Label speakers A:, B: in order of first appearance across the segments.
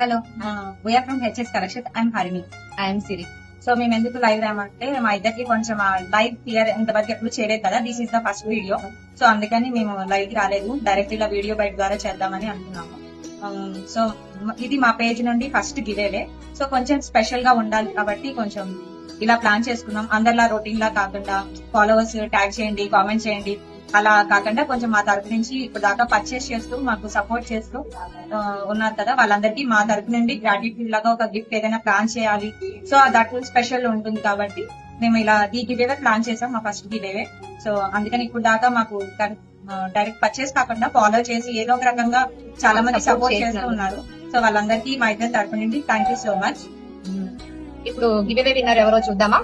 A: Hello, we're from HS collection. I'm Harini.
B: I'm Siri.
A: So మేము ఎందుకు live రామంటే మా ఇద్దరికి కొంచెం లైవ్ క్లియర్ ఇంతవరకు ఎప్పుడు చేయలేదు కదా, this is the first video. So అందుకని మేము లైవ్ కి రాలేదు, డైరెక్ట్ ఇలా వీడియో బయట ద్వారా చేద్దామని అనుకున్నాము. సో ఇది మా పేజ్ నుండి ఫస్ట్ గివేవే. సో కొంచెం స్పెషల్ గా ఉండాలి కాబట్టి కొంచెం ఇలా ప్లాన్ చేసుకున్నాం. అందరిలా రొటీన్ లా కాకుండా ఫాలోవర్స్ ట్యాగ్ చేయండి, కామెంట్ చేయండి అలా కాకుండా కొంచెం మా తరపు నుంచి ఇప్పుడు దాకా పర్చేస్ చేస్తూ మాకు సపోర్ట్ చేస్తూ ఉన్నారు కదా, వాళ్ళందరికీ మా తరపు నుండి గ్రాటిట్యూడ్ లాగా ఒక గిఫ్ట్ ఏదైనా ప్లాన్ చేయాలి. సో దట్ స్పెషల్ ఉంటుంది కాబట్టి మేము ఇలా ఈ గివేవే ప్లాన్ చేసాం, మా ఫస్ట్ గివేవే. సో అందుకని ఇప్పుడు దాకా మాకు డైరెక్ట్ పర్చేస్ కాకుండా ఫాలో చేసి ఏదో ఒక రకంగా చాలా మంది సపోర్ట్ చేస్తూ ఉన్నారు. సో వాళ్ళందరికీ మా ఇద్దరి తరపు నుండి థ్యాంక్ యూ సో మచ్.
B: ఇప్పుడు గివేవే విన్నర్ ఎవరో చూద్దామా?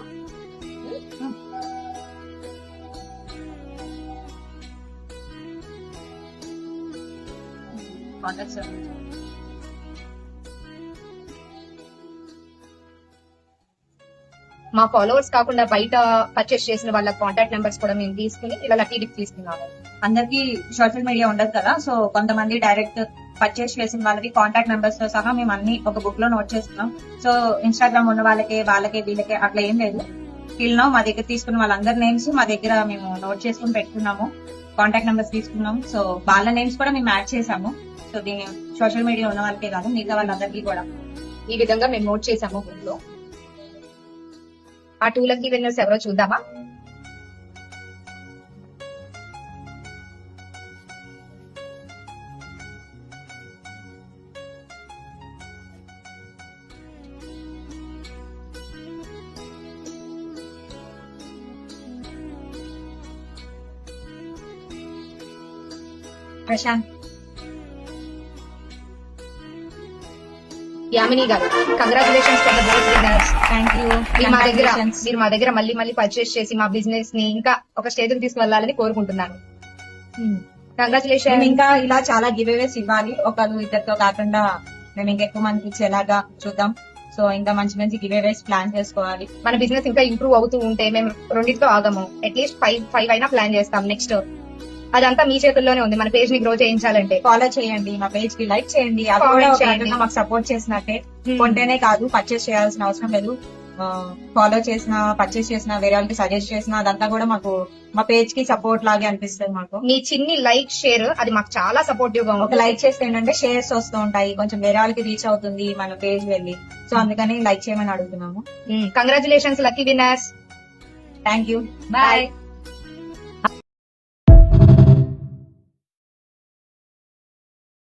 B: మా ఫాలోవర్స్ కాకుండా బయట పర్చేస్ చేసిన వాళ్ళ కాంటాక్ట్ నెంబర్స్ కూడా మేము తీసుకుని ఇలా లక్కీ గిఫ్ట్ తీసుకున్నాము.
A: అందరికి సోషల్ మీడియా ఉండదు కదా, సో కొంతమంది డైరెక్ట్ పర్చేస్ చేసిన వాళ్ళకి కాంటాక్ట్ నెంబర్స్ తో సహా మేము అన్ని ఒక బుక్ లో నోట్ చేస్తున్నాం. సో ఇన్స్టాగ్రామ్ ఉన్న వాళ్ళకి వీళ్ళకి అట్లా ఏం లేదు. వీళ్ళు మా దగ్గర తీసుకున్న వాళ్ళందరి నేమ్స్ మా దగ్గర మేము నోట్ చేసుకుని పెట్టుకున్నాము, కాంటాక్ట్ నెంబర్స్ తీసుకున్నాం. సో వాళ్ళ నేమ్స్ కూడా మేము యాడ్ చేసాము. సో దీన్ని సోషల్ మీడియా ఉన్న వాళ్ళకే కాదు మిగతా వాళ్ళందరికీ కూడా
B: ఈ విధంగా మేము నోట్ చేసాము బుక్ లో. ఆ 2 లక్కీ విన్నర్స్ ఎవరో చూద్దామా?
A: ప్రశాంత్,
B: యామిని గారు, congratulations for the both winners.
A: Thank you.
B: మీరు మా దగ్గర మళ్ళీ పర్చేస్ చేసి మా బిజినెస్ ని ఇంకా ఒక స్టేజ్ కి తీసుకువెళ్ళాలని కోరుకుంటున్నాను. కంగ్రాచులేషన్.
A: ఇంకా ఇలా చాలా గివేవేస్ ఇవ్వాలి, ఒకరు ఇద్దరితో కాకుండా మేము ఇంకెక్కువ మందికి ఇచ్చేలాగా చూద్దాం. సో ఇంకా మంచి మంచి గివేవేస్ ప్లాన్ చేసుకోవాలి.
B: మన బిజినెస్ ఇంకా ఇంప్రూవ్ అవుతూ ఉంటే మేము రెండింటితో ఆగము, అట్లీస్ట్ 5 అయినా ప్లాన్ చేస్తాం నెక్స్ట్. అదంతా మీ చేతుల్లోనే ఉంది. మన పేజ్ ని గ్రో చేయించాలంటే
A: ఫాలో చేయండి, మా పేజ్ కి లైక్ చేయండి, మాకు సపోర్ట్ చేసినట్టే. కొంటేనే కాదు, పర్చేస్ చేయాల్సిన అవసరం లేదు. ఫాలో చేసిన, పర్చేస్ చేసిన, వేరే వాళ్ళకి సజెస్ట్ చేసిన అదంతా కూడా మాకు మా పేజ్ కి సపోర్ట్ లాగే అనిపిస్తుంది. మాకు
B: మీ చిన్ని లైక్ షేర్ అది మాకు చాలా సపోర్టివ్ గా ఉంటుంది.
A: ఒక లైక్ చేస్తే ఏంటంటే షేర్స్ వస్తూ ఉంటాయి, కొంచెం వేరే వాళ్ళకి రీచ్ అవుతుంది మన పేజ్ వెళ్ళి. సో అందుకని లైక్ చేయమని అడుగుతున్నాము.
B: Congratulations lucky winners.
A: Thank you.
B: Bye.